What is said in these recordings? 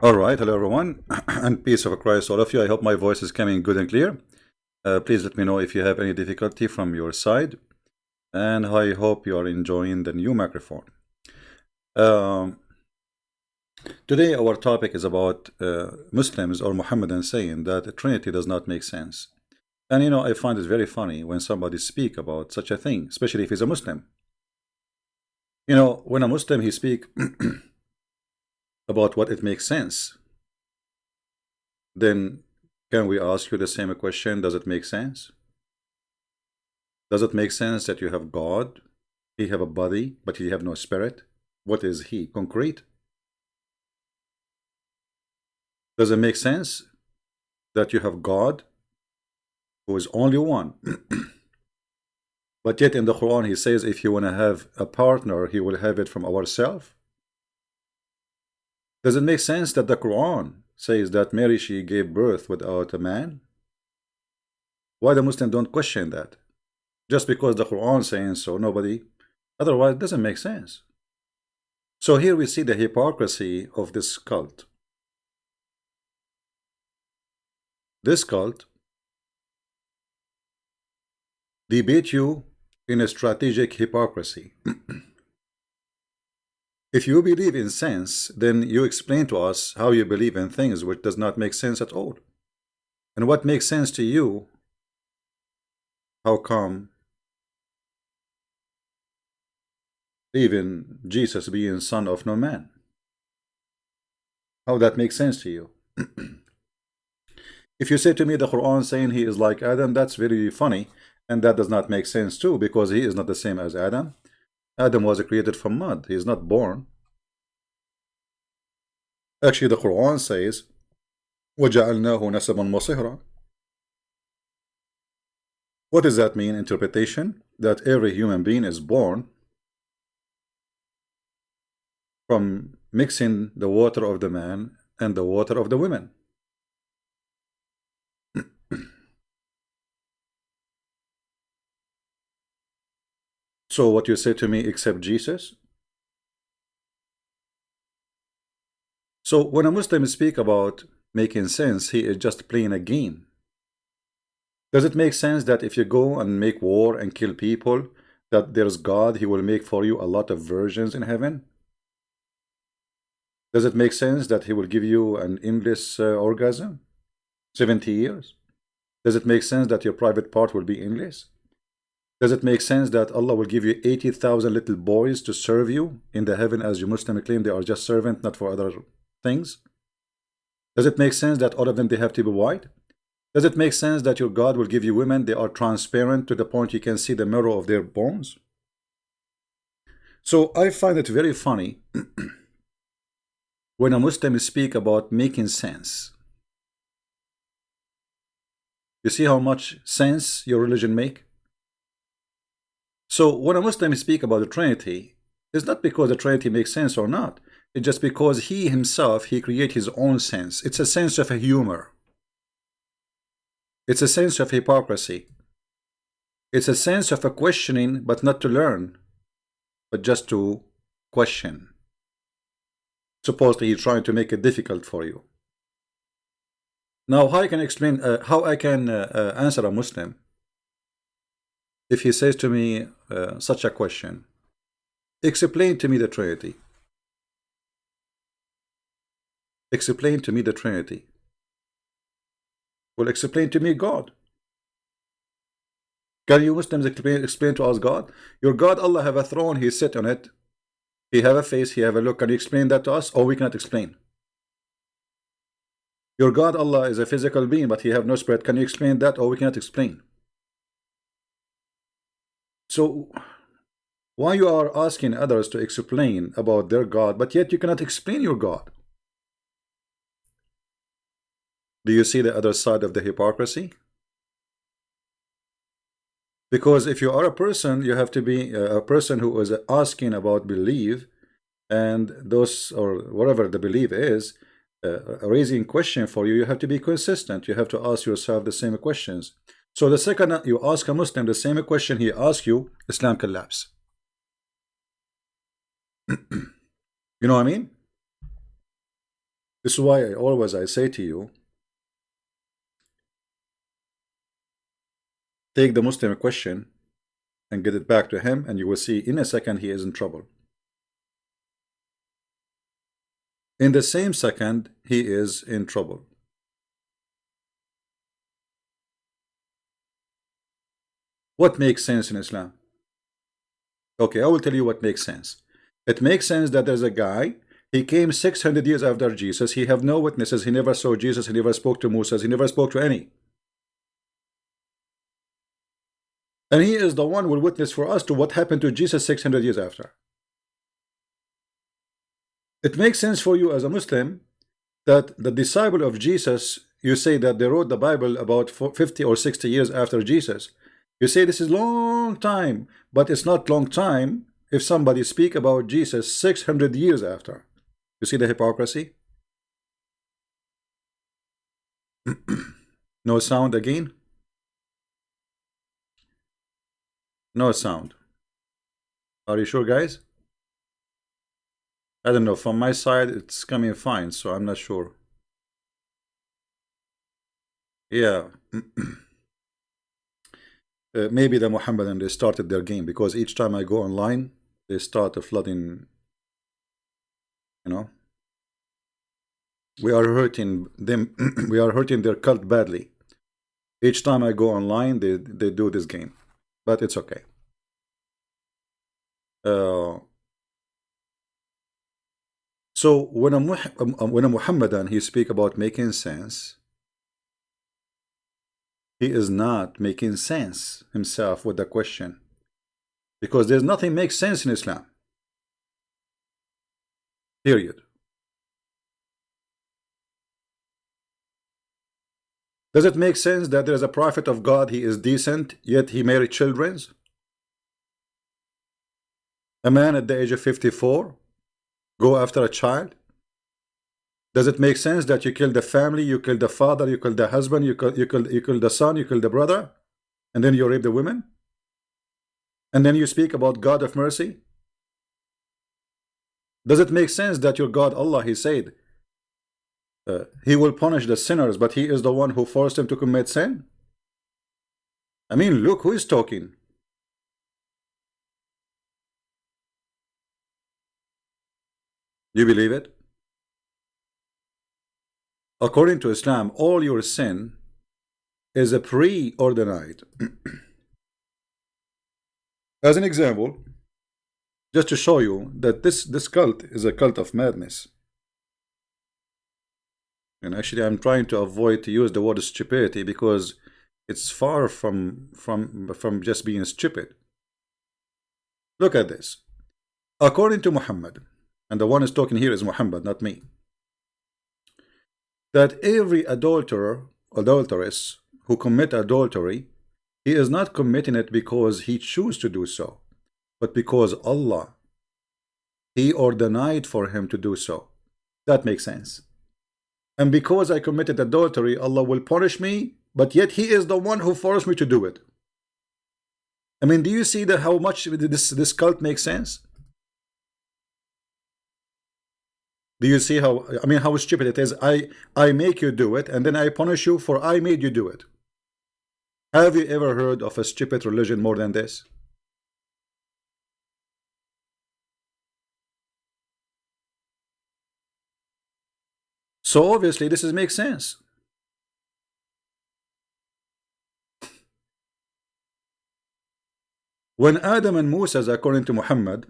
All right, hello everyone, and peace of Christ, all of you. I hope my voice is coming good and clear. Please let me know if you have any difficulty from your side, and I hope you are enjoying the new microphone. Um, Today, our topic is about Muslims or Mohammedans saying that the Trinity does not make sense. And I find it very funny when somebody speak about such a thing, especially if he's a Muslim. When a Muslim he speak about what it makes sense, then can we ask you the same question? Does it make sense? Does it make sense that you have God, he have a body, but he have no spirit? What is he? Concrete? Does it make sense that you have God, who is only one, but yet in the Quran he says if you want to have a partner, he will have it from ourselves? Does it make sense that the Quran says that Mary, she gave birth without a man? Why the Muslims don't question that? Just because the Quran saying so, nobody, otherwise it doesn't make sense. So here we see the hypocrisy of this cult. This cult debate you in a strategic hypocrisy. If you believe in sense, then you explain to us how you believe in things which does not make sense at all. And what makes sense to you, how come even Jesus being son of no man? How that makes sense to you? If you say to me the Quran saying he is like Adam, that's very funny, and that does not make sense too, because he is not the same as Adam. Adam was created from mud. He is not born. Actually, the Quran says, وَجَعَلْنَاهُ نَسَبًا وَصِهْرًا. What does that mean? Interpretation that every human being is born from mixing the water of the man and the water of the women. So what you say to me, except Jesus? So when a Muslim speak about making sense, he is just playing a game. Does it make sense that if you go and make war and kill people, that there's God, he will make for you a lot of virgins in heaven? Does it make sense that he will give you an endless orgasm? 70 years? Does it make sense that your private part will be endless? Does it make sense that Allah will give you 80,000 little boys to serve you in the heaven, as you Muslim claim they are just servants, not for other things? Does it make sense that all of them, they have to be white? Does it make sense that your God will give you women, they are transparent to the point you can see the marrow of their bones? So I find it very funny when a Muslim speak about making sense. You see how much sense your religion make? So when a Muslim speak about the Trinity, it's not because the Trinity makes sense or not. It's just because he himself, he create his own sense. It's a sense of a humor. It's a sense of hypocrisy. It's a sense of a questioning, but not to learn, but just to question. Supposedly he's trying to make it difficult for you. Now, how I can explain, how I can answer a Muslim if he says to me such a question? Explain to me the Trinity. Explain to me the Trinity. Well, explain to me God. Can you Muslims explain to us God? Your God, Allah, have a throne, he sit on it. He have a face, he have a look. Can you explain that to us? Or we cannot explain. Your God, Allah, is a physical being, but he have no spirit. Can you explain that? Or we cannot explain. So why you are asking others to explain about their God, but yet you cannot explain your God? Do you see the other side of the hypocrisy? Because if you are a person, you have to be a person who is asking about belief, and those, or whatever the belief is, raising question for you, you have to be consistent. You have to ask yourself the same questions. So the second you ask a Muslim the same question he asks you, Islam collapse. You know what I mean? This is why I say to you, take the Muslim question and get it back to him, and you will see in a second he is in trouble. In the same second, he is in trouble. What makes sense in Islam? Okay, I will tell you what makes sense. It makes sense that there's a guy, he came 600 years after Jesus, he have no witnesses, he never saw Jesus, he never spoke to Moses, he never spoke to any. And he is the one who will witness for us to what happened to Jesus 600 years after. It makes sense for you as a Muslim that the disciple of Jesus, you say that they wrote the Bible about 50 or 60 years after Jesus. You say this is long time, but it's not long time if somebody speak about Jesus 600 years after. You see the hypocrisy? No sound again? No sound. Are you sure, guys? I don't know. From my side, it's coming fine, so I'm not sure. Yeah. Maybe the Mohammedans, they started their game, because each time I go online, they start flooding. You know, we are hurting them. We are hurting their cult badly. Each time I go online, they do this game, but it's okay. So when a Muhammadan he speak about making sense, he is not making sense himself with the question, because there's nothing makes sense in Islam. Period. Does it make sense that there is a prophet of God, he is decent, yet he married children? A man at the age of 54 go after a child? Does it make sense that you kill the family, you kill the father, you kill the husband, you kill the son, you kill the brother, and then you rape the women? And then you speak about God of mercy? Does it make sense that your God Allah, he said, he will punish the sinners, but he is the one who forced them to commit sin? I mean, look who is talking. You believe it? According to Islam, all your sin is a preordained. As an example, just to show you that this cult is a cult of madness. And actually, I'm trying to avoid to use the word stupidity, because it's far from just being stupid. Look at this. According to Muhammad, and the one who's talking here is Muhammad, not me, that every adulteress who commit adultery, he is not committing it because he chooses to do so, but because Allah, he ordained for him to do so. That makes sense. And because I committed adultery, Allah will punish me, but yet he is the one who forced me to do it. I mean, do you see that how much this cult makes sense? Do you see how, I mean, how stupid it is? I make you do it, and then I punish you for I made you do it. Have you ever heard of a stupid religion more than this? So obviously this makes sense. When Adam and Moses, according to Muhammad,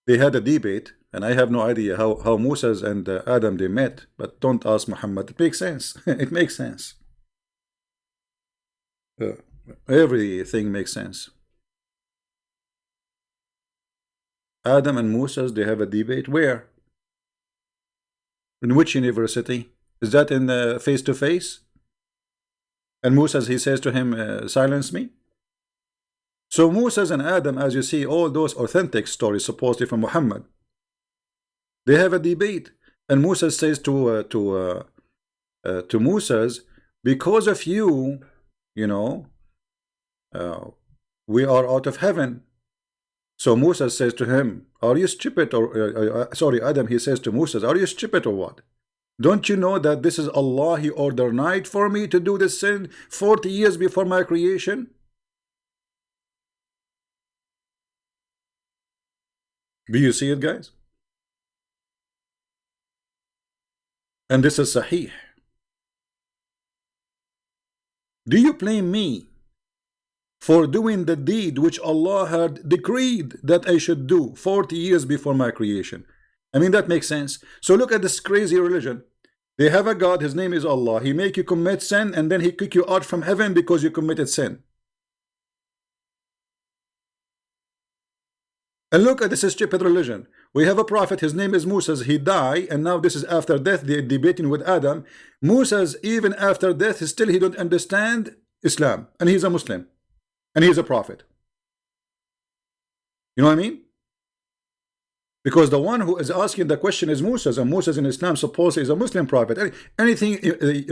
they had a debate, and I have no idea how Moses and Adam they met, but don't ask Muhammad. It makes sense. It makes sense. Everything makes sense. Adam and Moses, they have a debate. Where? In which university? Is that in face to face? And Moses, he says to him, silence me. So Moses and Adam, as you see, all those authentic stories supposedly from Muhammad, they have a debate, and Moses says to Moses, because of you, you know, we are out of heaven. So Moses says to him, are you stupid? Or sorry, Adam, he says to Moses, are you stupid or what? Don't you know that this is Allah? He ordered night for me to do this sin 40 years before my creation. Do you see it, guys? And this is Sahih. Do you blame me for doing the deed which Allah had decreed that I should do 40 years before my creation? I mean, that makes sense. So look at this crazy religion. They have a God, his name is Allah. He make you commit sin and then he kick you out from heaven because you committed sin. And look at this stupid religion. We have a prophet, his name is Moses. He died, and now this is after death. They're debating with Adam. Moses, even after death, still he don't understand Islam, and he's a Muslim, and he's a prophet. You know what I mean? Because the one who is asking the question is Moses, and Moses in Islam supposedly is a Muslim prophet. Anything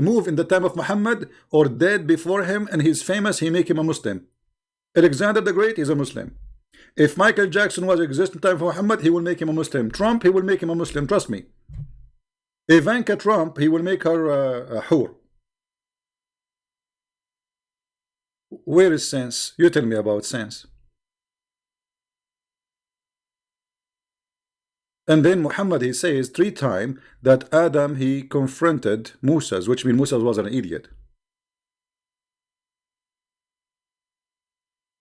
move in the time of Muhammad or dead before him, and he's famous, he make him a Muslim. Alexander the Great is a Muslim. If Michael Jackson was exist in time for Muhammad, he will make him a Muslim. Trump, he will make him a Muslim, trust me. Ivanka Trump, he will make her a whore. Where is sense? You tell me about sense. And then Muhammad, he says 3 times that Adam, he confronted Moses, which means Moses was an idiot.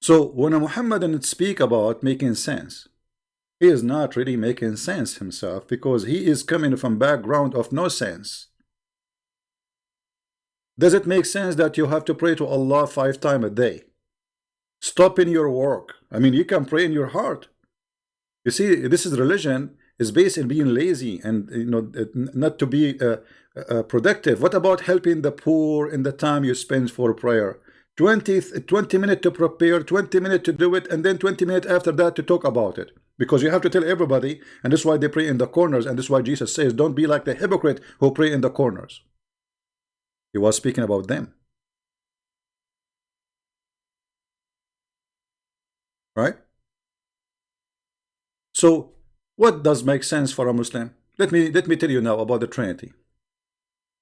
So when a Mohammedan speak about making sense, he is not really making sense himself, because he is coming from background of no sense. Does it make sense that you have to pray to Allah 5 times a day? Stop in your work. I mean, you can pray in your heart. You see, this is religion is based in being lazy and not to be productive. What about helping the poor in the time you spend for prayer? 20 minutes to prepare, 20 minutes to do it, and then 20 minutes after that to talk about it. Because you have to tell everybody, and that's why they pray in the corners, and that's why Jesus says, don't be like the hypocrite who pray in the corners. He was speaking about them. Right? So, what does make sense for a Muslim? Let me tell you now about the Trinity.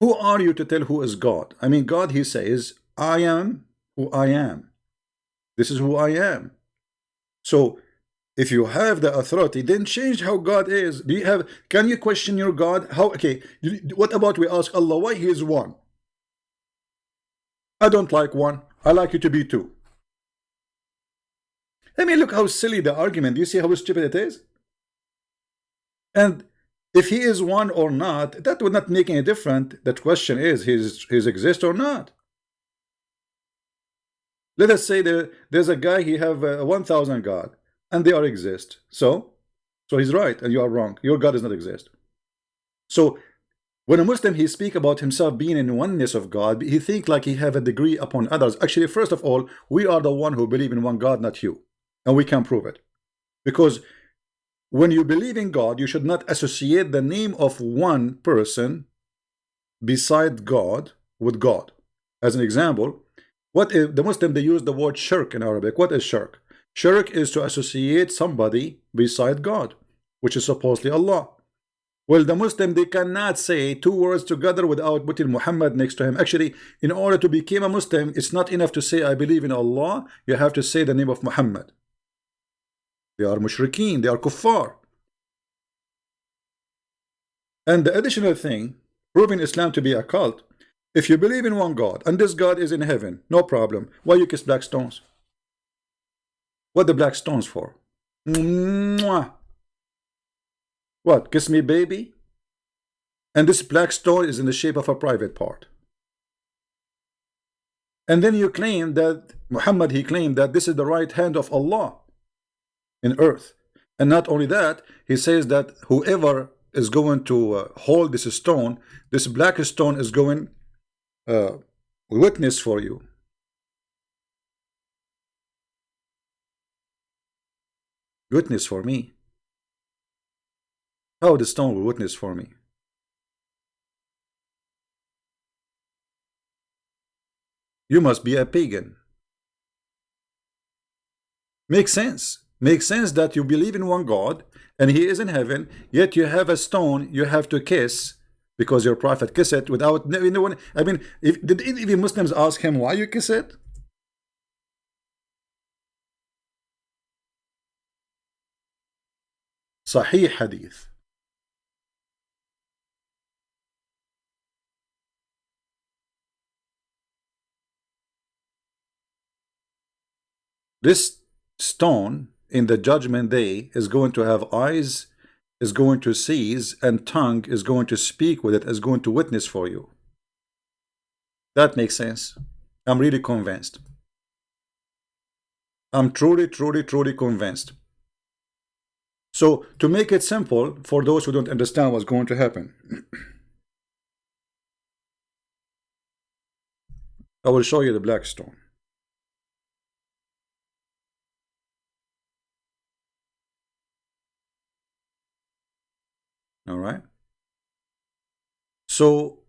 Who are you to tell who is God? I mean, God, he says, I am who I am. This is who I am. So if you have the authority, then change how God is. Do you have? Can you question your God? How? Okay. What about we ask Allah why He is one? I don't like one. I like you to be 2. I mean, look how silly the argument. Do you see how stupid it is? And if He is one or not, that would not make any difference. The question is, He's exist or not? Let us say there's a guy, he have 1,000 God, and they are exist. So he's right, and you are wrong. Your God does not exist. So when a Muslim, he speak about himself being in oneness of God, he think like he have a degree upon others. Actually, first of all, we are the one who believe in one God, not you. And we can prove it. Because when you believe in God, you should not associate the name of one person beside God with God. As an example, what if the Muslim, they use the word shirk in Arabic? What is shirk? Shirk is to associate somebody beside God, which is supposedly Allah. Well, the Muslim, they cannot say 2 words together without putting Muhammad next to him. Actually, in order to become a Muslim, it's not enough to say I believe in Allah. You have to say the name of Muhammad. They are mushrikeen, they are kuffar. And the additional thing, proving Islam to be a cult, if you believe in one God, and this God is in heaven, no problem. Why you kiss black stones? What the black stones for? Mwah. What, kiss me baby? And this black stone is in the shape of a private part. And then you claim that, Muhammad, he claimed that this is the right hand of Allah in earth. And not only that, he says that whoever is going to hold this stone, this black stone is going witness for you. Witness for me? How the stone will witness for me? You must be a pagan. Makes sense. Makes sense that you believe in one God and he is in heaven, yet you have a stone you have to kiss because your prophet kiss it without anyone. I mean, did any Muslims ask him why you kiss it? Sahih hadith. This stone in the judgment day is going to have eyes, is going to seize, and tongue is going to speak with it, is going to witness for you. That makes sense. I'm really convinced. I'm truly convinced. So to make it simple for those who don't understand what's going to happen, I will show you the black stone. All right. So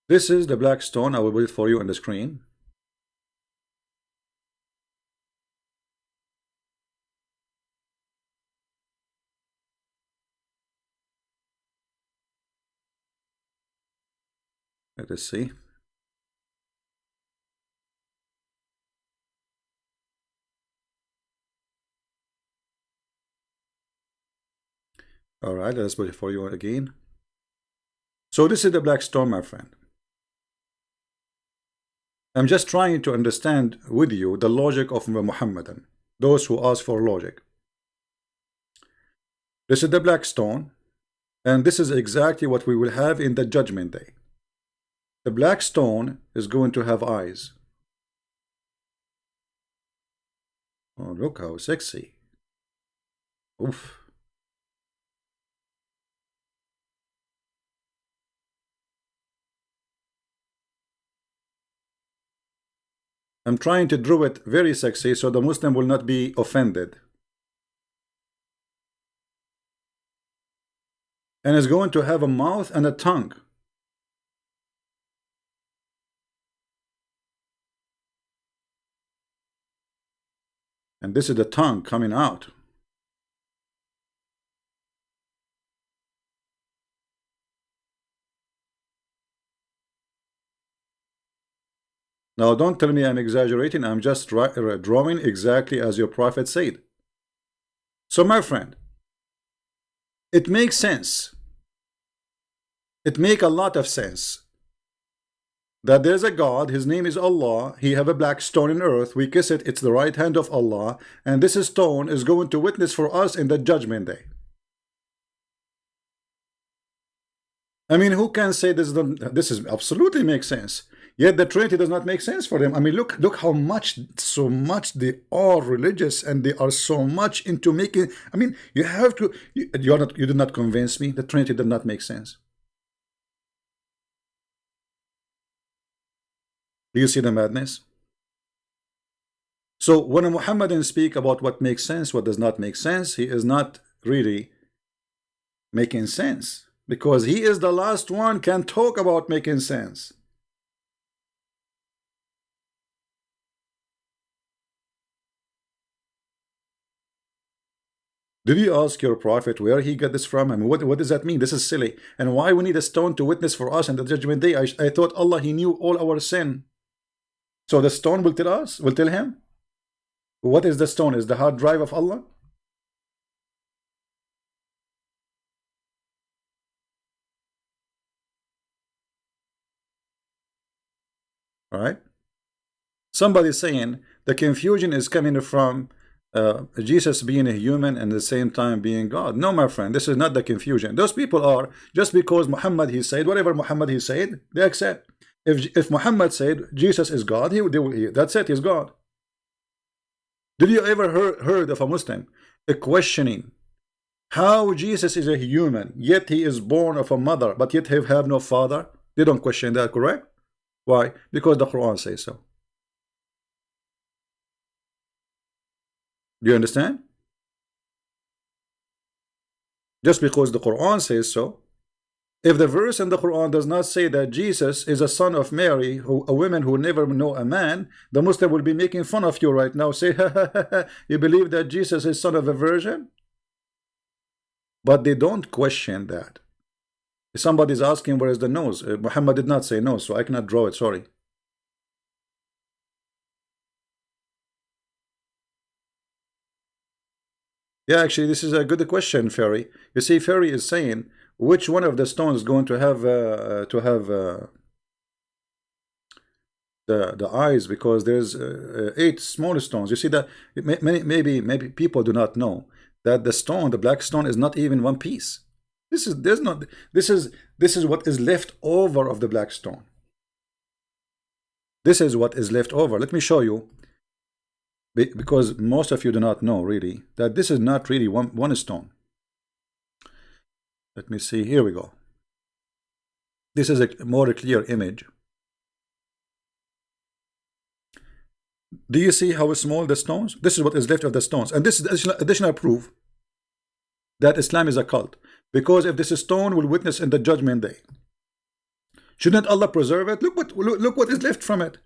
this is the black stone. I will put it for you on the screen. Let us see. All right, let's put it for you again. So this is the black stone, my friend. I'm just trying to understand with you the logic of the Mohammedan, those who ask for logic. This is the black stone, and this is exactly what we will have in the judgment day. The black stone is going to have eyes. Oh, look how sexy. Oof. I'm trying to draw it very sexy so the Muslim will not be offended. And it's going to have a mouth and a tongue. And this is the tongue coming out. Now don't tell me I'm exaggerating. I'm just drawing exactly as your prophet said. So my friend, it makes sense. It makes a lot of sense that there's a God, his name is Allah, he have a black stone in earth, we kiss it, it's the right hand of Allah, and this stone is going to witness for us in the judgment day. I mean, who can say this? This is absolutely makes sense. Yet the Trinity does not make sense for them. I mean, look how much, so much they are religious, and they are so much into making. I mean, you have to. You did not convince me. The Trinity did not make sense. Do you see the madness? So when a Muhammadan speak about what makes sense, what does not make sense, he is not really making sense, because he is the last one can talk about making sense. Did you ask your prophet where he got this from? I mean, what does that mean? This is silly. And why we need a stone to witness for us in the judgment day? I thought Allah, he knew all our sin. So the stone will tell us, will tell him? What is the stone? Is the hard drive of Allah? All right. Somebody saying the confusion is coming from Jesus being a human and at the same time being God. No, my friend, this is not the confusion. Those people are, just because Muhammad he said, whatever Muhammad he said, they accept. If Muhammad said Jesus is God, that's it, he's God. Did you ever heard of a Muslim questioning how Jesus is a human, yet he is born of a mother, but yet he have no father? They don't question that, correct? Why? Because the Quran says so. Do you understand? Just because the Quran says so, If the verse in the Quran does not say that Jesus is a son of Mary, a woman who never know a man, the Muslim will be making fun of you right now. Say, you believe that Jesus is son of a virgin? But they don't question that. If somebody's asking where is the nose, Muhammad did not say nose, so I cannot draw it, sorry. Yeah, actually, this is a good question, Ferry. You see, Ferry is saying which one of the stones is going to have the eyes, because there's 8 small stones. You see that maybe people do not know that the stone, the black stone, is not even one piece. This is what is left over of the black stone. This is what is left over. Let me show you, because most of you do not know really that this is not really one stone. Let me see. Here we go. This is a more clear image. Do you see how small the stones? This is what is left of the stones, and this is additional proof that Islam is a cult. Because if this stone will witness in the judgment day, shouldn't Allah preserve it? Look what is left from it.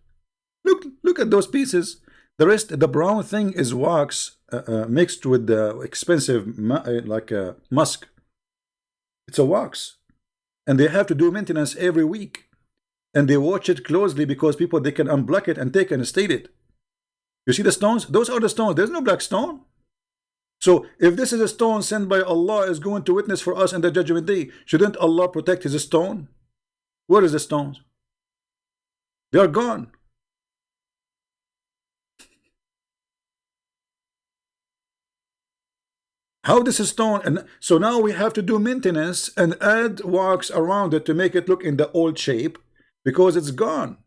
Look at those pieces. The rest, the brown thing, is wax mixed with the expensive musk. It's a wax, and they have to do maintenance every week, and they watch it closely because people, they can unblock it and take and state it. You see the stones? Those are the stones. There's no black stone. So if this is a stone sent by Allah, is going to witness for us in the judgment day, shouldn't Allah protect his stone? Where is the stones? They are gone. How this is stone? And so now we have to do maintenance and add wax around it to make it look in the old shape, because it's gone.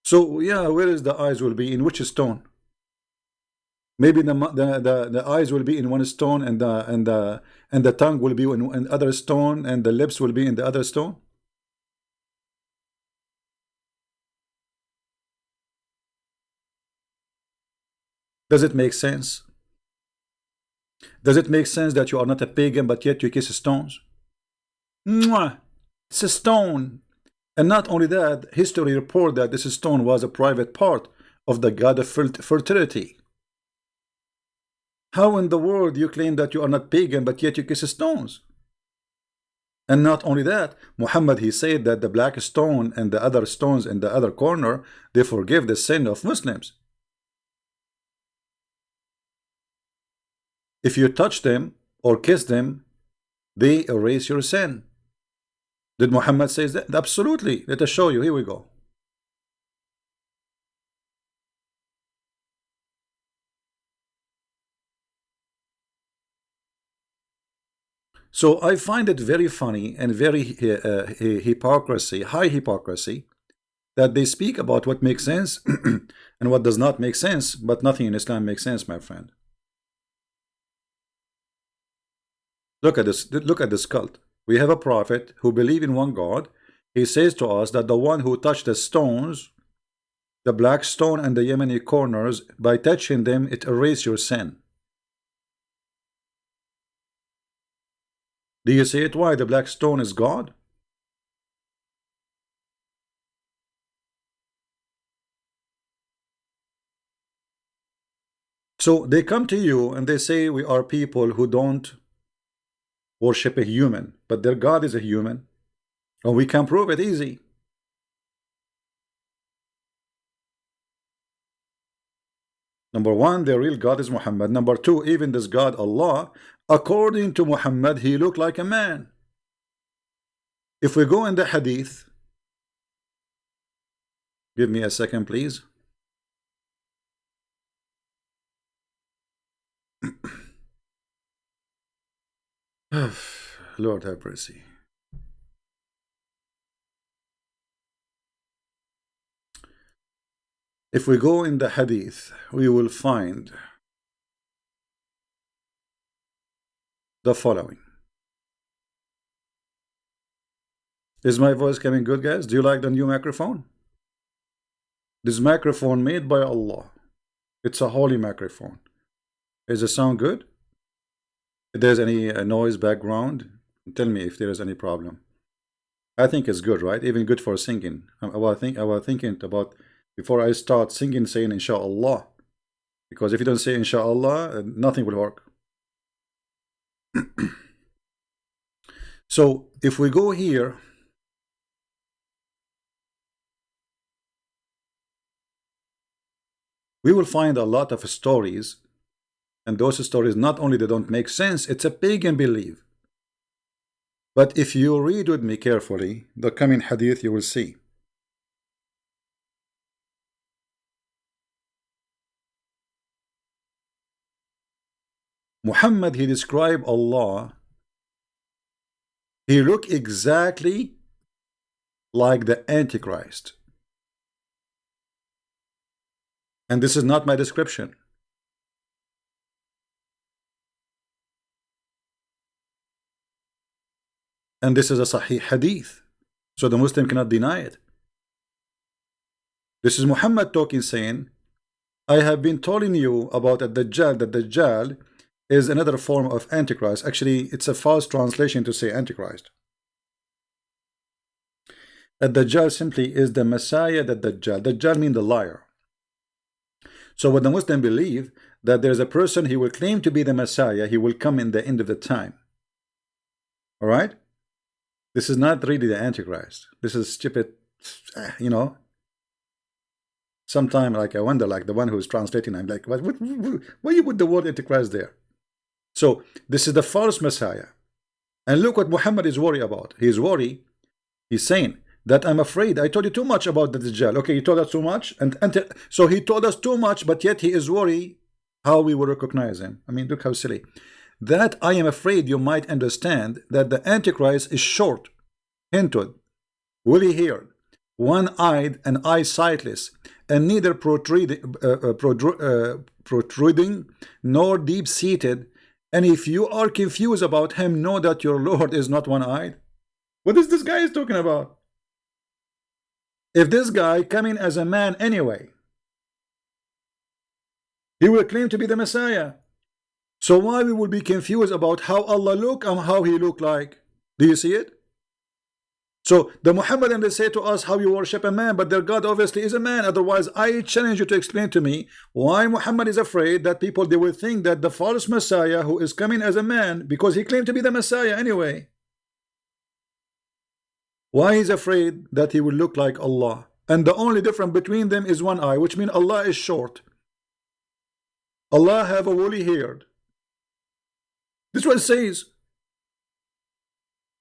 So yeah, where is the eyes will be? In which stone? Maybe the eyes will be in one stone, and the tongue will be in other stone, and the lips will be in the other stone. Does it make sense? Does it make sense that you are not a pagan, but yet you kiss stones? Mwah! It's a stone. And not only that, history report that this stone was a private part of the god of fertility. How in the world you claim that you are not pagan, but yet you kiss stones? And not only that, Muhammad, he said that the black stone and the other stones in the other corner, they forgive the sin of Muslims. If you touch them or kiss them, they erase your sin. Did Muhammad say that? Absolutely. Let us show you. Here we go. So I find it very funny and very hypocrisy, high hypocrisy, that they speak about what makes sense and what does not make sense, but nothing in Islam makes sense, my friend. Look at this. Look at this cult. We have a prophet who believes in one God. He says to us that the one who touched the stones, the black stone and the Yemeni corners, by touching them, it erases your sin. Do you see it? Why? The black stone is God? So they come to you and they say we are people who don't worship a human, but their God is a human, and we can prove it easy. Number one, their real God is Muhammad. Number two, even this God Allah, according to Muhammad, he looked like a man. If we go in the hadith, give me a second please. Lord have mercy. If we go in the hadith, we will find the following. Is my voice coming good, guys? Do you like the new microphone? This microphone made by Allah. It's a holy microphone. Is the sound good? If there's any noise background, tell me if there is any problem. I think it's good, right? Even good for singing. I was thinking about before I start singing, saying inshallah, because if you don't say inshallah, nothing will work. So if we go here, we will find a lot of stories, and those stories not only they don't make sense, it's a pagan belief. But if you read with me carefully the coming hadith, you will see. Muhammad, he described Allah, he looked exactly like the Antichrist. And this is not my description. And this is a Sahih hadith, so the Muslim cannot deny it. This is Muhammad talking, saying, I have been telling you about the Dajjal, that Dajjal is another form of Antichrist. Actually, it's a false translation to say Antichrist. That Dajjal simply is the Messiah, that Dajjal means the liar. So what the Muslim believe, that there's a person, he will claim to be the Messiah, he will come in the end of the time. All right? This is not really the Antichrist. This is stupid, you know. Sometimes, like, I wonder, like the one who's translating, I'm like, why you put the word Antichrist there? So this is the false Messiah. And look what Muhammad is worried about. He's worried. He's saying that I'm afraid. I told you too much about the Dajjal. Okay, you told us too much. And so he told us too much, but yet he is worried how we will recognize him. I mean, look how silly. That I am afraid you might understand that the Antichrist is short, hinted, woolly-haired, one-eyed and eye-sightless, and neither protruding nor deep-seated. And if you are confused about him, know that your Lord is not one-eyed. What is this guy is talking about? If this guy coming as a man anyway, he will claim to be the Messiah. So why we will be confused about how Allah look and how he look like? Do you see it? So the Mohammedans, they say to us how you worship a man, but their God obviously is a man. Otherwise, I challenge you to explain to me why Muhammad is afraid that people, they will think that the false Messiah who is coming as a man, because he claimed to be the Messiah anyway. Why he's afraid that he will look like Allah? And the only difference between them is one eye, which means Allah is short. Allah have a woolly hair. This is what it says.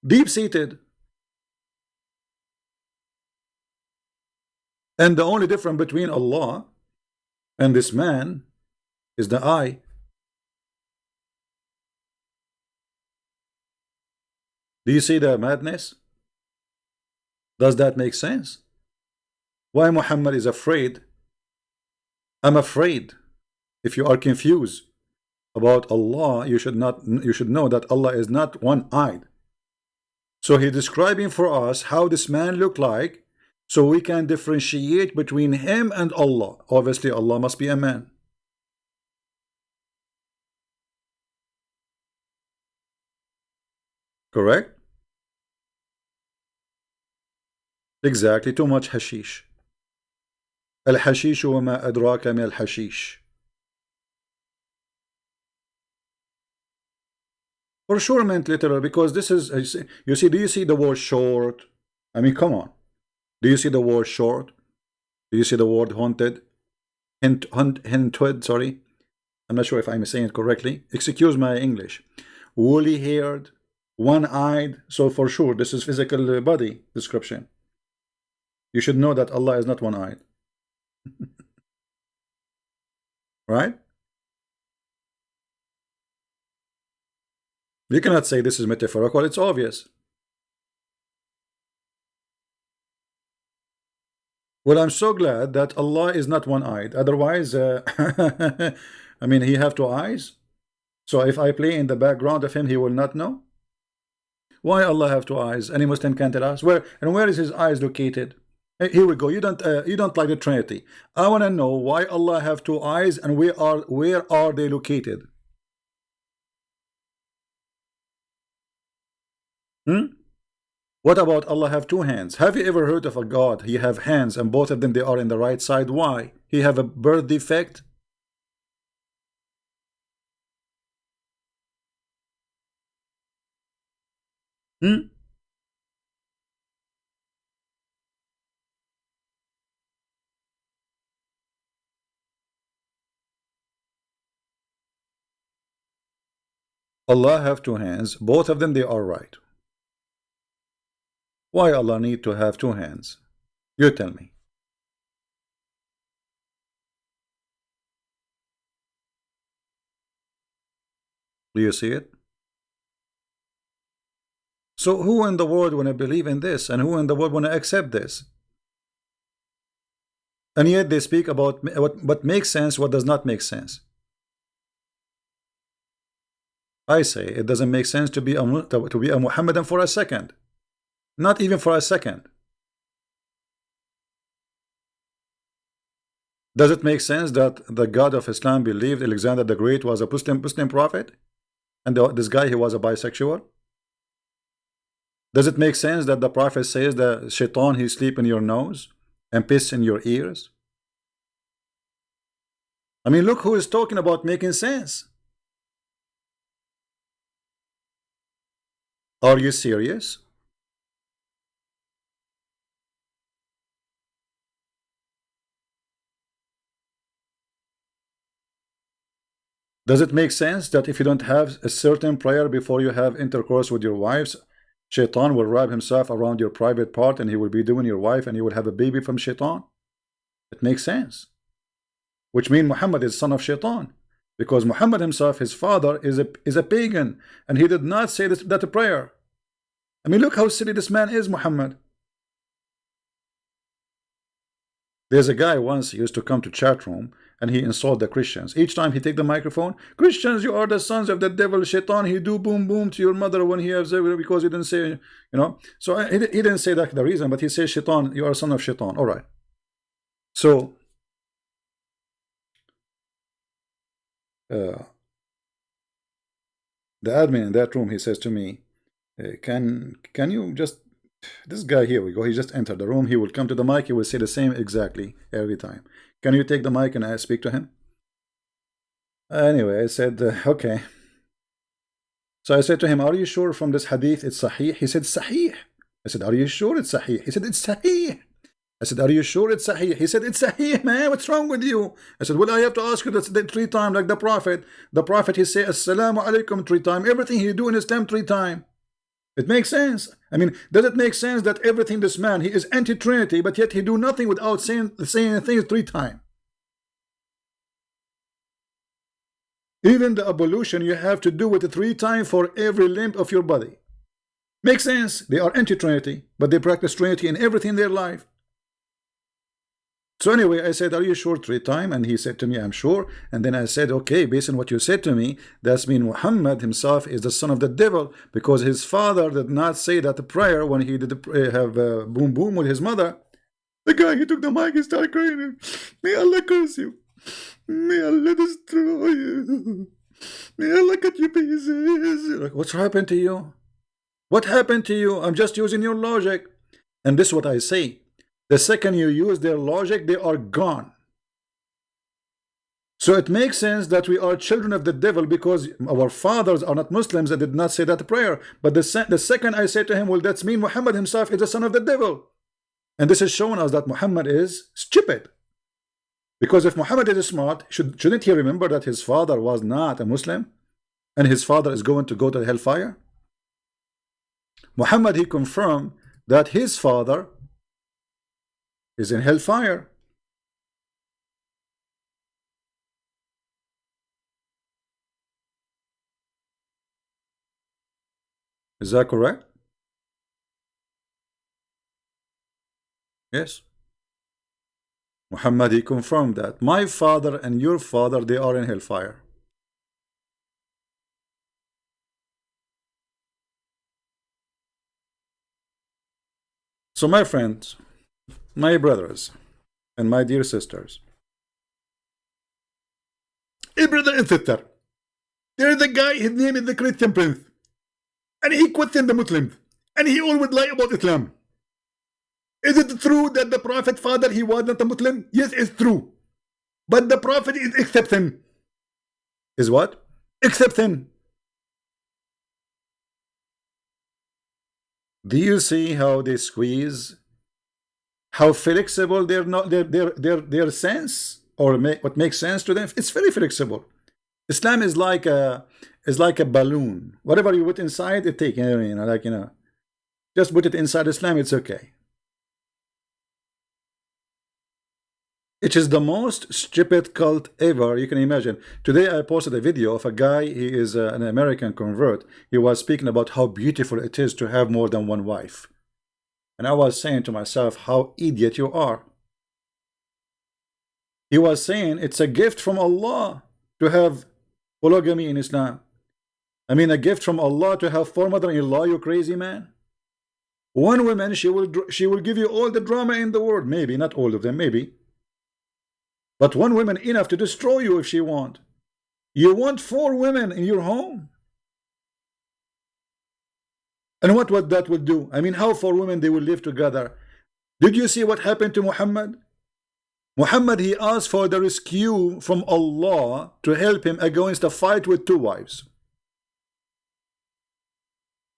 Deep-seated. And the only difference between Allah and this man is the eye. Do you see the madness? Does that make sense? Why Muhammad is afraid? I'm afraid. If you are confused about Allah, you should know that Allah is not one-eyed. So he's describing for us how this man looked like, so we can differentiate between him and Allah. Obviously, Allah must be a man. Correct? Exactly, too much hashish. Al-hashish wa ma adraka min al-hashish. For sure meant literal, because this is, you see, do you see the word short? I mean, come on. Do you see the word short? Do you see the word haunted? Hinted, sorry. I'm not sure if I'm saying it correctly. Excuse my English. Woolly-haired, one-eyed. So for sure, this is physical body description. You should know that Allah is not one-eyed. Right? You cannot say this is metaphorical. It's obvious. Well, I'm so glad that Allah is not one-eyed. Otherwise, I mean, he have two eyes. So if I play in the background of him, he will not know. Why Allah have two eyes? Any Muslim can tell us where is his eyes located? Here we go. You don't like the Trinity. I want to know why Allah have two eyes and where are they located? Hmm? What about Allah have two hands? Have you ever heard of a God? He have hands and both of them they are in the right side. Why? He have a birth defect? Hmm? Allah have two hands, both of them they are right. Why Allah need to have two hands? You tell me. Do you see it? So who in the world want to believe in this, and who in the world want to accept this? And yet they speak about what makes sense, what does not make sense. I say it doesn't make sense to be a Muhammadan for a second. Not even for a second. Does it make sense that the God of Islam believed Alexander the Great was a Muslim prophet? And this guy, he was a bisexual? Does it make sense that the prophet says that shaitan, he sleep in your nose and piss in your ears? I mean, look who is talking about making sense. Are you serious? Does it make sense that if you don't have a certain prayer before you have intercourse with your wives, Shaitan will wrap himself around your private part and he will be doing your wife and you will have a baby from Shaitan? It makes sense. Which means Muhammad is son of Shaitan. Because Muhammad himself, his father, is a pagan, and he did not say that prayer. I mean, look how silly this man is, Muhammad. There's a guy once used to come to chat room and he insulted the Christians. Each time he take the microphone, Christians, you are the sons of the devil, Shaitan. He do boom boom to your mother when he has because he didn't say, you know. So he didn't say that the reason, but he says Shaitan, you are a son of Shaitan. All right. So the admin in that room, he says to me, can you just, this guy, here we go, he just entered the room, he will come to the mic, he will say the same exactly every time. Can you take the mic and I speak to him? Anyway, I said, okay. So I said to him, are you sure from this hadith it's sahih? He said, sahih. I said, are you sure it's sahih? He said, it's sahih. I said, are you sure it's sahih? He said, it's sahih, man. What's wrong with you? I said, well, I have to ask you that 3 times like the Prophet. The Prophet, he say, assalamu alaikum 3 times. Everything he do in Islam 3 times. It makes sense. I mean, does it make sense that everything this man, he is anti-Trinity, but yet he do nothing without saying things 3 times? Even the ablution, you have to do it 3 times for every limb of your body. Makes sense. They are anti-Trinity, but they practice Trinity in everything in their life. So anyway, I said, are you sure 3 times? And he said to me, I'm sure. And then I said, okay, based on what you said to me, that's mean Muhammad himself is the son of the devil, because his father did not say that prayer when he did have boom boom with his mother. The guy, he took the mic and started crying. May Allah curse you. May Allah destroy you. May Allah cut you pieces. Like, what's happened to you? What happened to you? I'm just using your logic. And this is what I say. The second you use their logic, they are gone. So it makes sense that we are children of the devil because our fathers are not Muslims and did not say that prayer. But the second I say to him, well, that's mean Muhammad himself is the son of the devil. And this is showing us that Muhammad is stupid. Because if Muhammad is smart, shouldn't he remember that his father was not a Muslim? And his father is going to go to hellfire? Muhammad, he confirmed that his father is in hellfire. Is that correct? Yes. Muhammad, he confirmed that my father and your father, they are in hellfire. So my friends, my brothers, and my dear sisters, hey brother and sister, there is a guy, his name is the Christian Prince, and he questioned the Muslims. and he always lie about Islam. Is it true that the Prophet father, he was not a Muslim? Yes, it's true. But the Prophet is exception. Is what? Exception. Do you see how they squeeze? How flexible they're not their sense, or what makes sense to them? It's very flexible. Islam is like a balloon. Whatever you put inside, it takes, just put it inside Islam, it's okay. It is the most stupid cult ever you can imagine. Today I posted a video of a guy, he is an American convert. He was speaking about how beautiful it is to have more than one wife. And I was saying to myself, how idiot you are. He was saying it's a gift from Allah to have polygamy in Islam. I mean, a gift from Allah to have 4 mother-in-law, you crazy man. One woman, she will give you all the drama in the world. Maybe, not all of them, maybe. But one woman enough to destroy you if she want. You want 4 women in your home? And what that would do? I mean, how 4 women they will live together? Did you see what happened to Muhammad? Muhammad, he asked for the rescue from Allah to help him against a fight with 2 wives.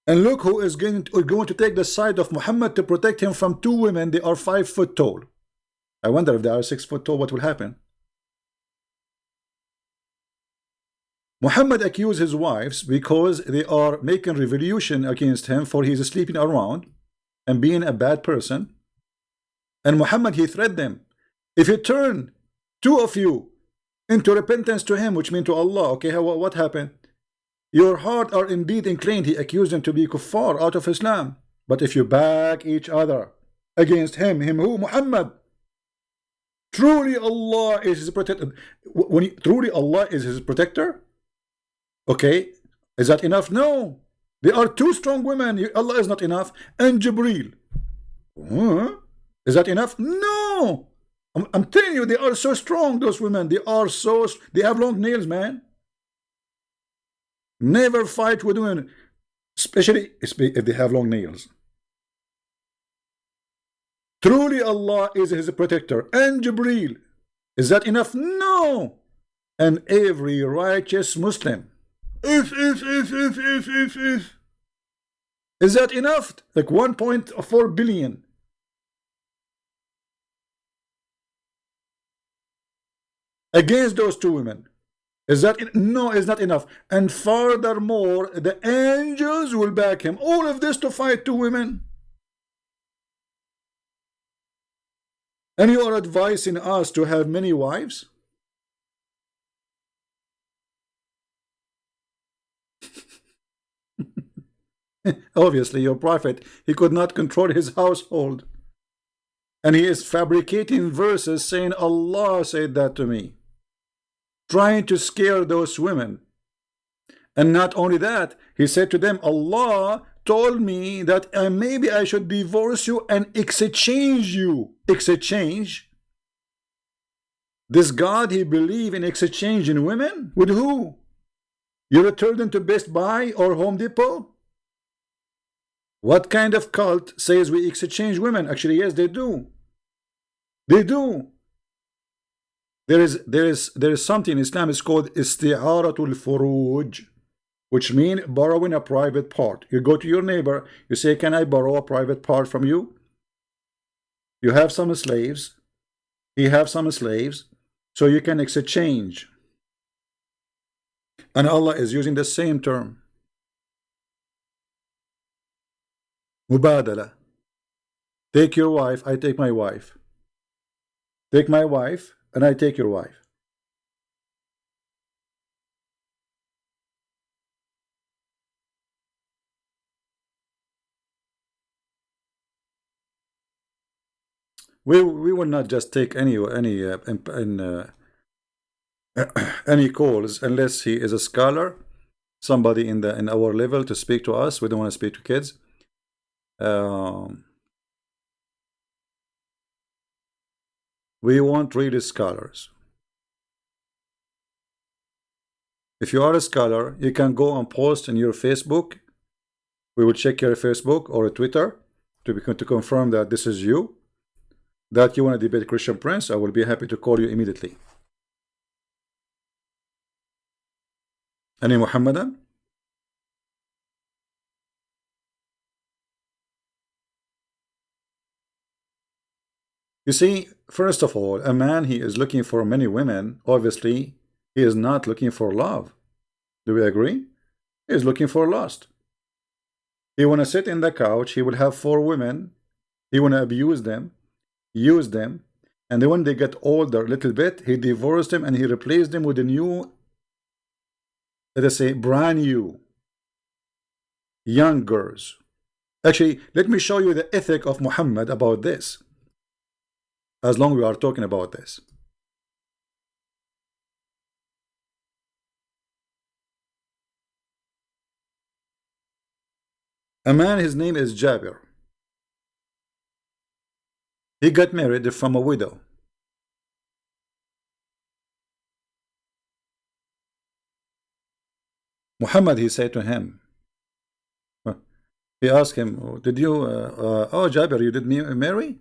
And look who is going to take the side of Muhammad to protect him from 2 women. They are 5 foot tall. I wonder if they are 6 foot tall, what will happen? Muhammad accused his wives because they are making revolution against him, for he is sleeping around and being a bad person. And Muhammad, he threatened them. If you turn 2 of you into repentance to him, which means to Allah, okay, what happened? Your heart are indeed inclined. He accused them to be kuffar, out of Islam. But if you back each other against him who? Muhammad. Truly Allah is his protector. Truly Allah is his protector. Okay, is that enough? No. There are 2 strong women. Allah is not enough. And Jibreel. Is that enough? No. I'm telling you, they are so strong, those women. They have long nails, man. Never fight with women, especially if they have long nails. Truly Allah is his protector. And Jibreel. Is that enough? No. And every righteous Muslim. If. Is that enough? Like 1.4 billion. Against those 2 women. Is that no, it's not enough. And furthermore, the angels will back him. All of this to fight 2 women. And you are advising us to have many wives? Obviously, your prophet, he could not control his household. And he is fabricating verses saying, Allah said that to me. Trying to scare those women. And not only that, he said to them, Allah told me that maybe I should divorce you and exchange you. Exchange? This God, he believe in exchanging women? With who? You return them to Best Buy or Home Depot? What kind of cult says we exchange women? Actually, yes, they do. They do. There is something in Islam is called isti'aratul furuj, which means borrowing a private part. You go to your neighbor, you say, can I borrow a private part from you? You have some slaves, he have some slaves, so you can exchange. And Allah is using the same term. Mubadala. Take your wife, I take my wife. Take my wife, and I take your wife. We will not just take any calls unless he is a scholar, somebody in our level to speak to us. We don't want to speak to kids. We want really scholars. If you are a scholar, you can go and post in your Facebook We will check your Facebook or Twitter to confirm that this is you, that you want to debate Christian Prince. I will be happy to call you immediately. Any Mohammedan? You see, first of all, a man, he is looking for many women. Obviously, he is not looking for love. Do we agree? He is looking for lust. He want to sit in the couch. He will have 4 women. He want to abuse them, use them, and then when they get older a little bit, he divorced them and he replaced them with a new, let us say, brand new, young girls. Actually, let me show you the ethic of Muhammad about this, as long as we are talking about this. A man, his name is Jabir. He got married from a widow. Muhammad, he said to him, he asked him, did you, oh Jabir, you did marry?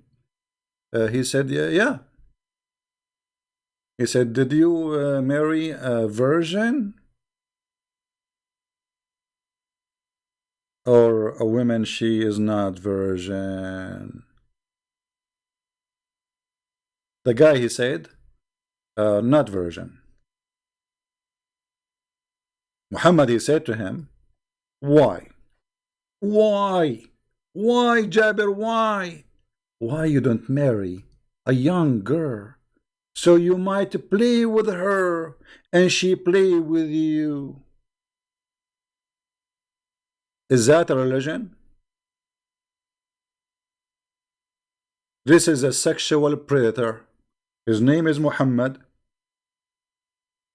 He said, yeah. He said, did you marry a virgin? Or a woman, she is not virgin? The guy, he said, not virgin. Muhammad, he said to him, why? Why? Why, Jabir, why? Why you don't marry a young girl so you might play with her and she play with you? Is that a religion? This is a sexual predator. His name is Muhammad,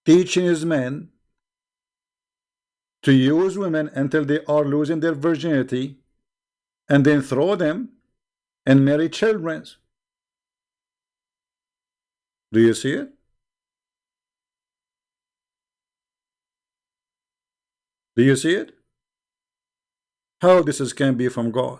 teaching his men to use women until they are losing their virginity and then throw them and marry children. Do you see it? Do you see it? How this can be from God?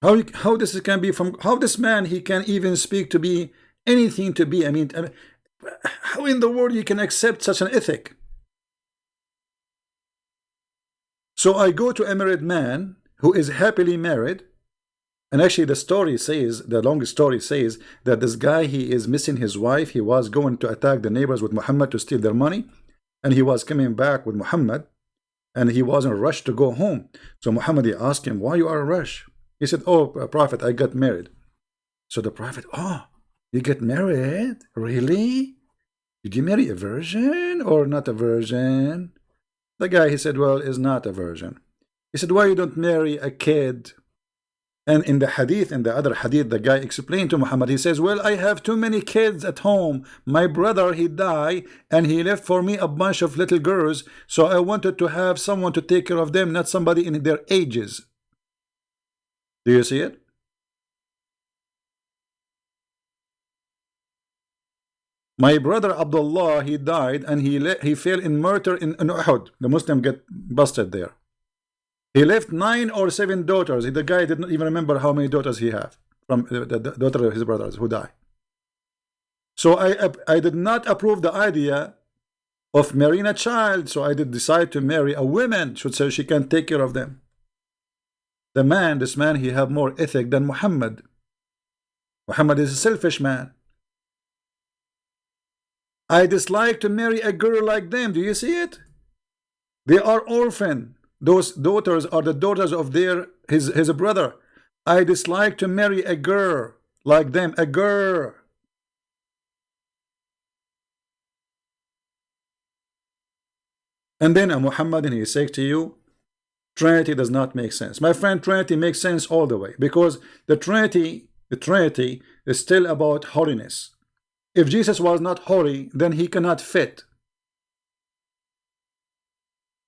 How this can be from, how this man, he can even speak to be anything to be, I mean, how in the world you can accept such an ethic? So I go to a married man who is happily married, and actually the story says, the long story says, that this guy, he is missing his wife. He was going to attack the neighbors with Muhammad to steal their money, and he was coming back with Muhammad, and he was in a rush to go home. So Muhammad, he asked him, why you are in a rush? He said, oh, Prophet, I got married. So the Prophet, oh, you get married? Really? Did you marry a virgin or not a virgin? The guy, he said, well, is not a virgin. He said, why you don't marry a kid? And in the hadith, in the other hadith, the guy explained to Muhammad, he says, well, I have too many kids at home. My brother, he died, and he left for me a bunch of little girls, so I wanted to have someone to take care of them, not somebody in their ages. Do you see it? My brother Abdullah, he died, and he fell in murder in Uhud. The Muslim get busted there. He left 9 or 7 daughters. The guy did not even remember how many daughters he had from the daughter of his brothers who died. So I did not approve the idea of marrying a child. So I did decide to marry a woman, so she can take care of them. The man, this man, he have more ethic than Muhammad. Muhammad is a selfish man. I dislike to marry a girl like them. Do you see it? They are orphan. Those daughters are the daughters of his brother. I dislike to marry a girl like them, a girl. And then a Muhammadan, he says to you, Trinity does not make sense. My friend, Trinity makes sense all the way, because the Trinity is still about holiness. If Jesus was not holy, then he cannot fit.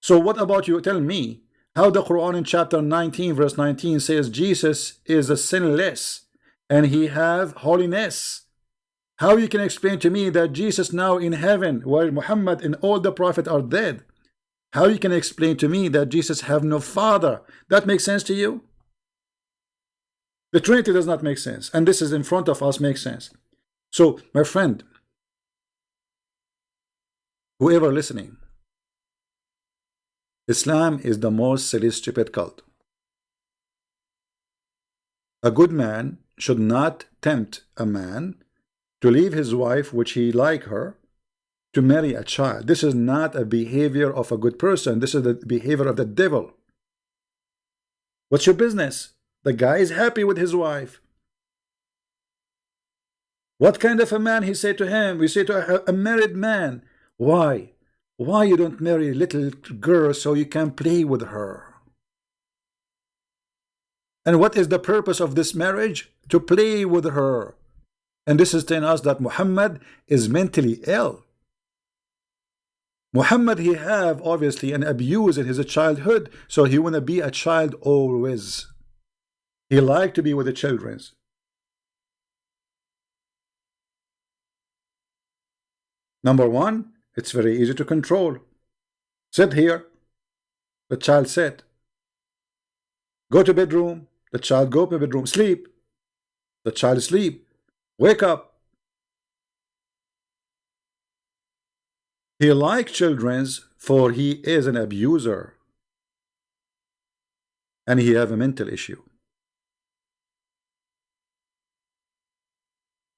So what about you? Tell me how the Quran in chapter 19 verse 19 says Jesus is a sinless and he have holiness. How you can explain to me that Jesus now in heaven, while Muhammad and all the prophets are dead? How you can explain to me that Jesus have no father? That makes sense to you? The Trinity does not make sense, and this is in front of us makes sense. So, my friend, whoever listening, Islam is the most silly, stupid cult. A good man should not tempt a man to leave his wife, which he like her, to marry a child. This is not a behavior of a good person. This is the behavior of the devil. What's your business? The guy is happy with his wife. What kind of a man? He said to him, we say to a married man, why you don't marry a little girl so you can play with her? And what is the purpose of this marriage? To play with her. And this is telling us that Muhammad is mentally ill. Muhammad, he have obviously an abuse in his childhood, so he wanna be a child always. He like to be with the children. Number one, it's very easy to control. Sit here, the child sit. Go to bedroom, the child go to bedroom. Sleep, the child sleep. Wake up. He like children's, for he is an abuser, and he have a mental issue,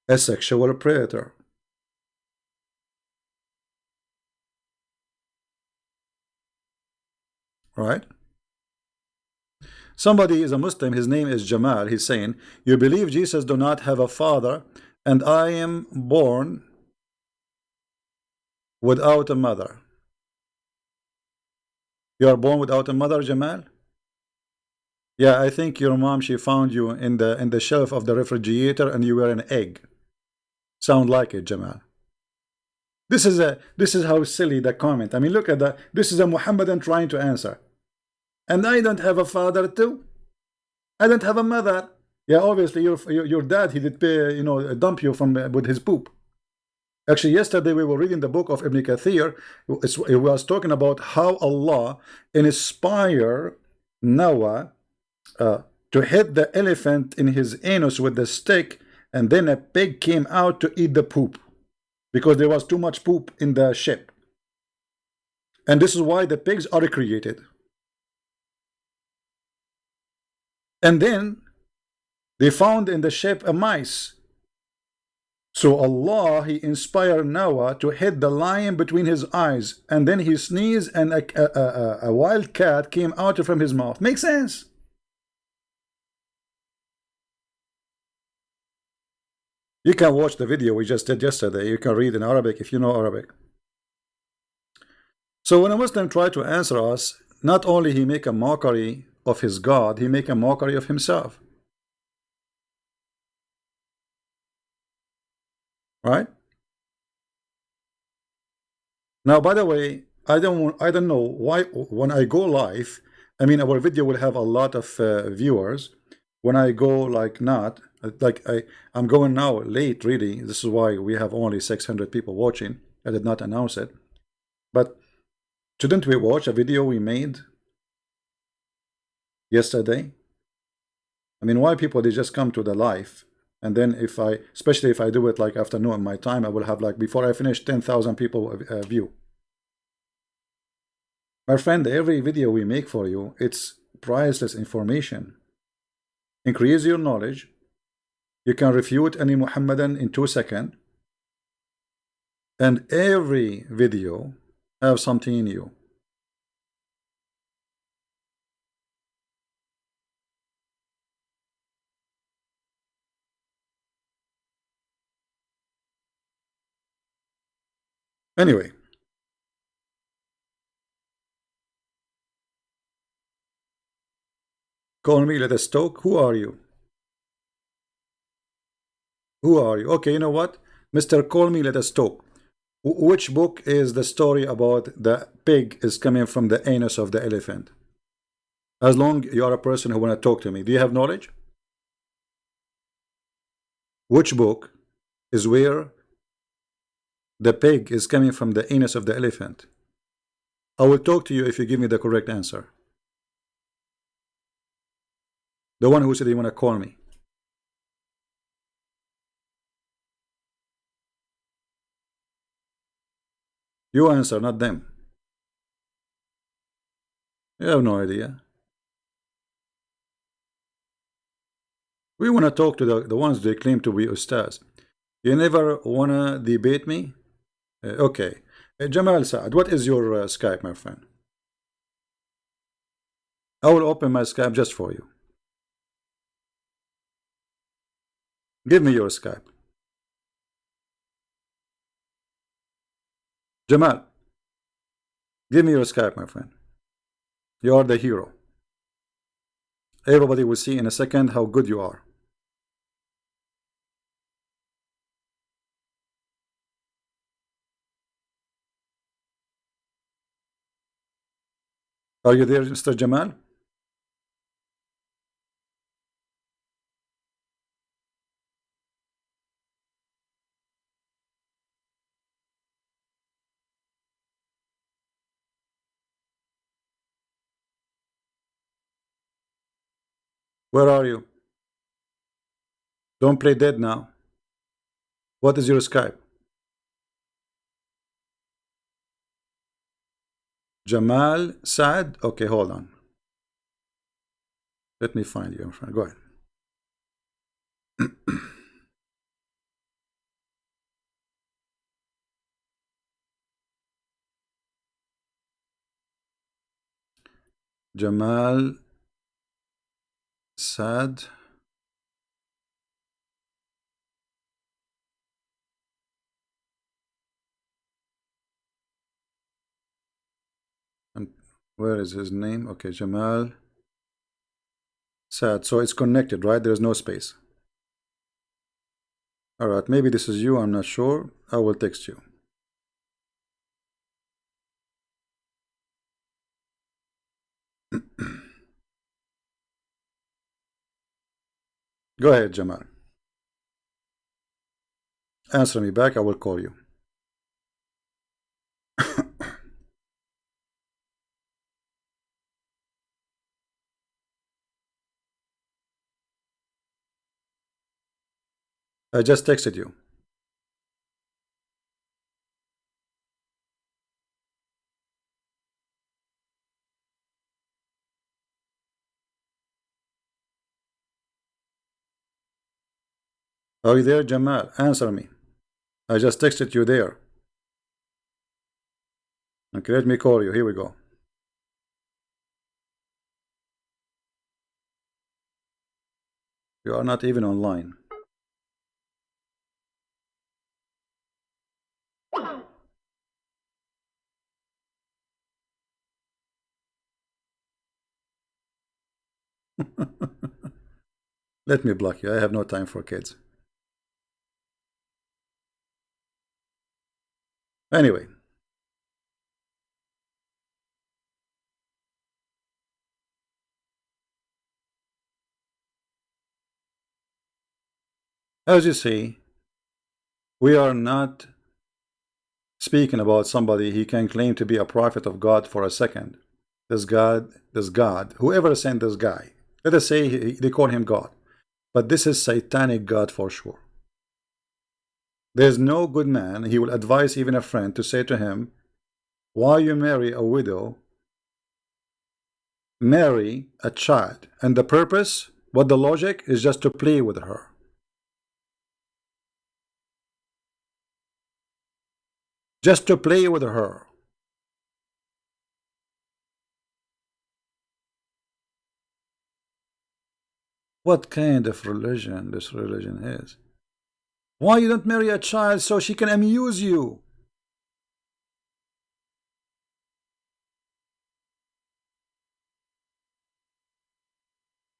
a sexual predator. Right? Somebody is a Muslim, his name is Jamal. He's saying, you believe Jesus do not have a father, and I am born without a mother. You are born without a mother, Jamal? Yeah, I think your mom, she found you in the shelf of the refrigerator and you were an egg. Sound like it, Jamal. This is how silly the comment. I mean, look at that. This is a Mohammedan trying to answer. And I don't have a father too. I don't have a mother. Yeah, obviously your dad, he did pay, dump you from with his poop. Actually, yesterday we were reading the book of Ibn Kathir. It was talking about how Allah inspired Noah to hit the elephant in his anus with the stick, and then a pig came out to eat the poop because there was too much poop in the ship. And this is why the pigs are created. And then they found in the ship a mice. So Allah, he inspired Noah to hit the lion between his eyes, and then he sneezed and a wild cat came out from his mouth. Makes sense? You can watch the video we just did yesterday. You can read in Arabic if you know Arabic. So when a Muslim try to answer us, not only he make a mockery of his God, he make a mockery of himself. Right? Now, by the way, I don't know why when I go live, I mean our video will have a lot of viewers. When I go like I'm going now late really. This is why we have only 600 people watching. I did not announce it. But shouldn't we watch a video we made yesterday? I mean, why people they just come to the live, and then especially if I do it like afternoon my time, I will have like before I finish 10,000 people view. My friend, every video we make for you, it's priceless information. Increase your knowledge. You can refute any Mohammedan in 2 seconds, and every video have something new. Anyway, call me, let us talk. Who are you? Who are you? Okay, you know what? Mr. Call me, let us talk. Which book is the story about the pig is coming from the anus of the elephant? As long you are a person who want to talk to me. Do you have knowledge? Which book is where the pig is coming from the anus of the elephant. I will talk to you if you give me the correct answer. The one who said you want to call me. You answer, not them. You have no idea. We want to talk to the ones they claim to be ustaz. You never want to debate me? Okay. Jamal Saad, what is your Skype, my friend? I will open my Skype just for you. Give me your Skype. Jamal, give me your Skype, my friend. You are the hero. Everybody will see in a second how good you are. Are you there, Mr. Jamal? Where are you? Don't play dead now. What is your Skype? Jamal Saad? Okay, hold on. Let me find you, my friend. Go ahead. Jamal Saad. And where is his name? Okay, Jamal Saad. So it's connected, right? There's no space. All right, maybe this is you. I'm not sure. I will text you. Go ahead, Jamal. Answer me back. I will call you. I just texted you. Are you there, Jamal? Answer me. I just texted you there. Okay, let me call you. Here we go. You are not even online. Let me block you. I have no time for kids. Anyway. As you see, we are not speaking about somebody he can claim to be a prophet of God for a second. This God, whoever sent this guy, let us say they call him God. But this is satanic God for sure. There's no good man, he will advise even a friend to say to him, why you marry a widow, marry a child. And the purpose, what the logic is just to play with her. Just to play with her. What kind of religion this religion is? Why you don't marry a child so she can amuse you?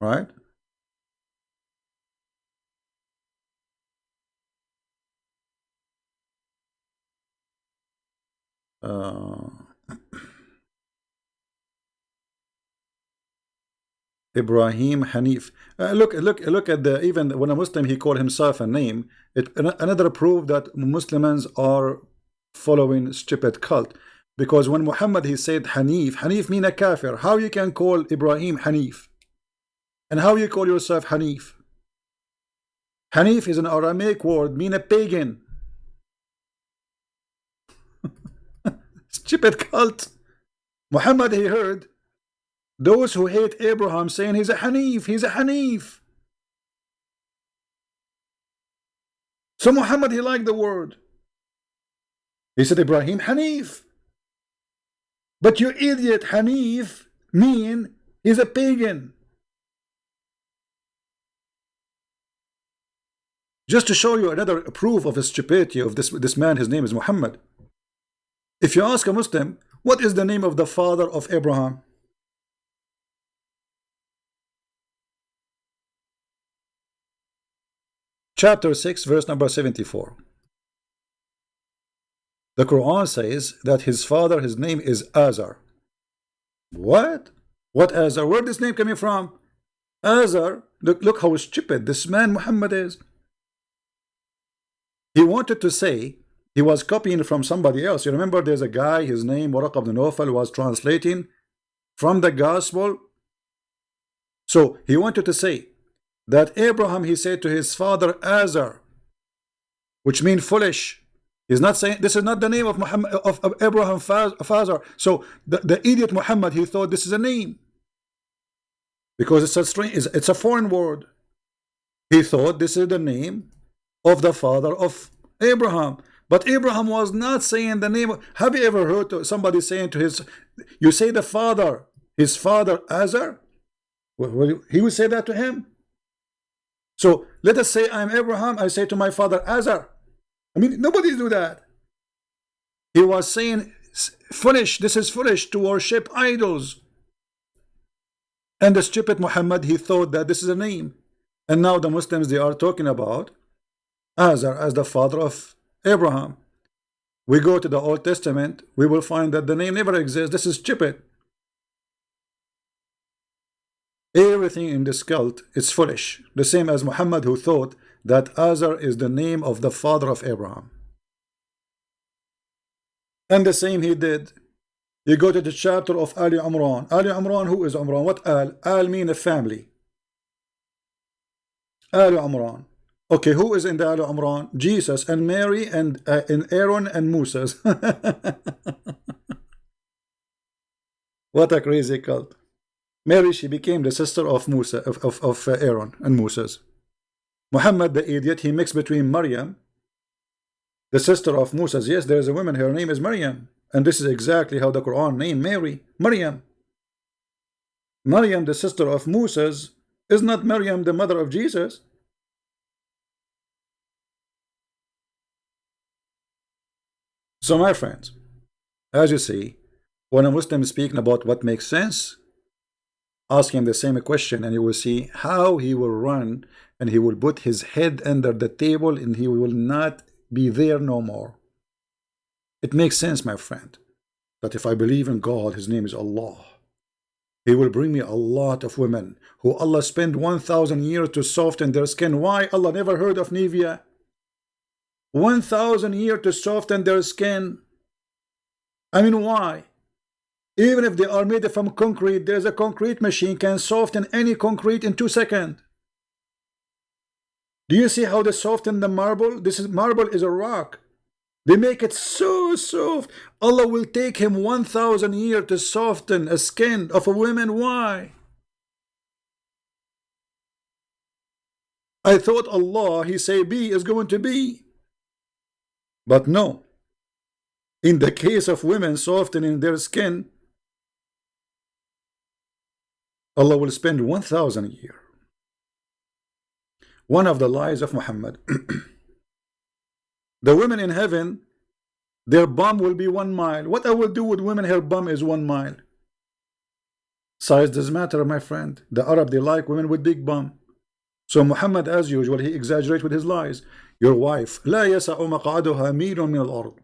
Right? Uh, Ibrahim Hanif. Look at the, even when a Muslim he called himself a name. Another proof that Muslims are following stupid cult. Because when Muhammad he said Hanif, Hanif mean a kafir. How you can call Ibrahim Hanif? And how you call yourself Hanif? Hanif is an Aramaic word, mean a pagan. Stupid cult. Muhammad he heard those who hate Abraham saying he's a Hanif, he's a Hanif. So Muhammad he liked the word. He said Ibrahim Hanif. But you idiot, Hanif mean he's a pagan. Just to show you another proof of the stupidity of this man, his name is Muhammad. If you ask a Muslim, what is the name of the father of Abraham? Chapter 6, verse number 74. The Quran says that his father, his name is Azar. What? What Azar? Where this name coming from? Azar. Look how stupid this man Muhammad is. He wanted to say he was copying from somebody else. You remember there's a guy, his name Waraq ibn Nawfal, was translating from the gospel. So he wanted to say that Abraham, he said to his father Azar, which means foolish. He's not saying, this is not the name of Muhammad, of Abraham's father. So the idiot Muhammad, he thought this is a name because it's a strange, it's a foreign word. He thought this is the name of the father of Abraham. But Abraham was not saying the name. Have you ever heard somebody saying to his, you say the father, his father Azar? Well, he would say that to him. So let us say I'm Abraham, I say to my father Azar. I mean, nobody do that. He was saying foolish, this is foolish to worship idols. And the stupid Muhammad, he thought that this is a name. And now the Muslims, they are talking about Azar as the father of Abraham. We go to the Old Testament, we will find that the name never exists. This is stupid. Everything in this cult is foolish. The same as Muhammad, who thought that Azar is the name of the father of Abraham. And the same he did. You go to the chapter of Ali Imran. Ali Imran, who is Imran? What Al? Al mean a family. Ali Imran. Okay, who is in the Ali Imran? Jesus and Mary and Aaron and Moses. What a crazy cult. Mary, she became the sister of Musa, of Aaron and Moses. Muhammad, the idiot, he mixed between Maryam, the sister of Moses. Yes, there is a woman, her name is Maryam. And this is exactly how the Quran named Mary, Maryam. Maryam, the sister of Moses, is not Maryam, the mother of Jesus. So my friends, as you see, when a Muslim is speaking about what makes sense, ask him the same question and you will see how he will run and he will put his head under the table and he will not be there no more. It makes sense, my friend, that if I believe in God, his name is Allah, he will bring me a lot of women who Allah spent 1,000 years to soften their skin. Why? Allah never heard of Nivea. 1,000 years to soften their skin. I mean, why? Even if they are made from concrete, there's a concrete machine can soften any concrete in 2 seconds. Do you see how they soften the marble? Marble is a rock. They make it so soft. Allah will take him 1,000 years to soften a skin of a woman. Why? I thought Allah, he say be is going to be. But no. In the case of women softening their skin, Allah will spend 1,000 years. One of the lies of Muhammad. The women in heaven, their bum will be 1 mile. What I will do with women, her bum is 1 mile. Size doesn't matter, my friend. The Arab, they like women with big bum. So Muhammad, as usual, he exaggerates with his lies. Your wife, لا يسع مقعدها ميل من الأرض.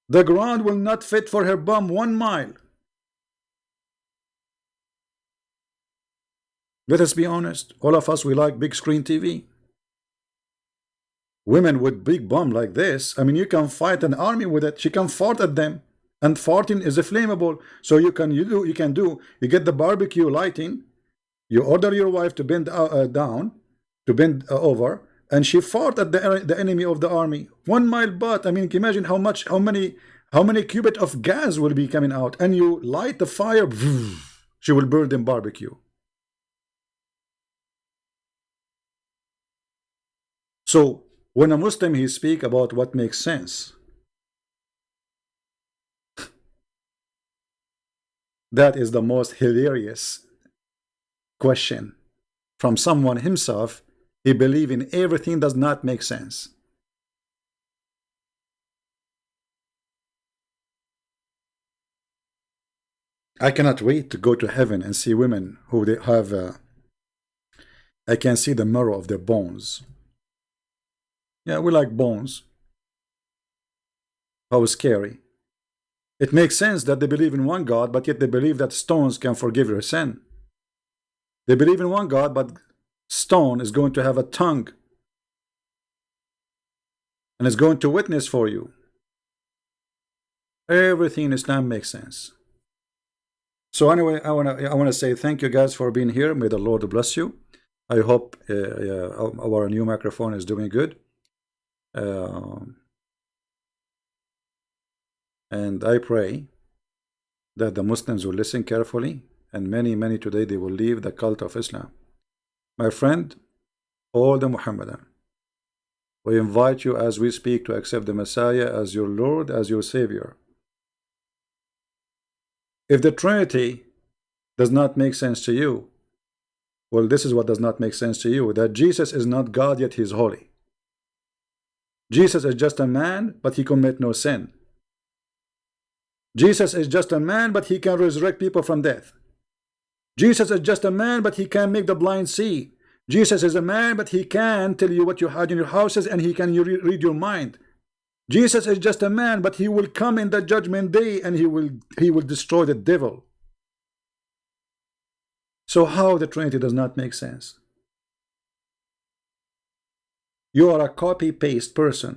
The ground will not fit for her bum 1 mile. Let us be honest. All of us, we like big screen TV. Women with big bum like this, I mean, you can fight an army with it. She can fart at them, and farting is flammable. So you get the barbecue lighting. You order your wife to bend down, to bend over, and she fart at the enemy of the army. 1 mile butt. I mean, can you imagine how many cubits of gas will be coming out, and you light the fire, she will burn them barbecue. So when a Muslim he speak about what makes sense, that is the most hilarious question from someone himself. He believe in everything does not make sense. I cannot wait to go to heaven and see women who they have I can see the marrow of their bones. Yeah, we like bones. How scary. It makes sense that they believe in one God, but yet they believe that stones can forgive your sin. They believe in one God, but stone is going to have a tongue and is going to witness for you. Everything in Islam makes sense. So anyway, I wanna say thank you guys for being here. May the Lord bless you. I hope our new microphone is doing good. And I pray that the Muslims will listen carefully, and many today they will leave the cult of Islam. My friend, all the Mohammedan, we invite you as we speak to accept the Messiah as your Lord, as your Savior. If the Trinity does not make sense to you, well, this is what does not make sense to you, that Jesus is not God, yet he is holy. Jesus is just a man, but he commit no sin. Jesus is just a man, but he can resurrect people from death. Jesus is just a man, but he can make the blind see. Jesus is a man, but he can tell you what you had in your houses, and he can read your mind. Jesus is just a man, but he will come in the judgment day, and he will destroy the devil. So how the Trinity does not make sense? You are a copy-paste person.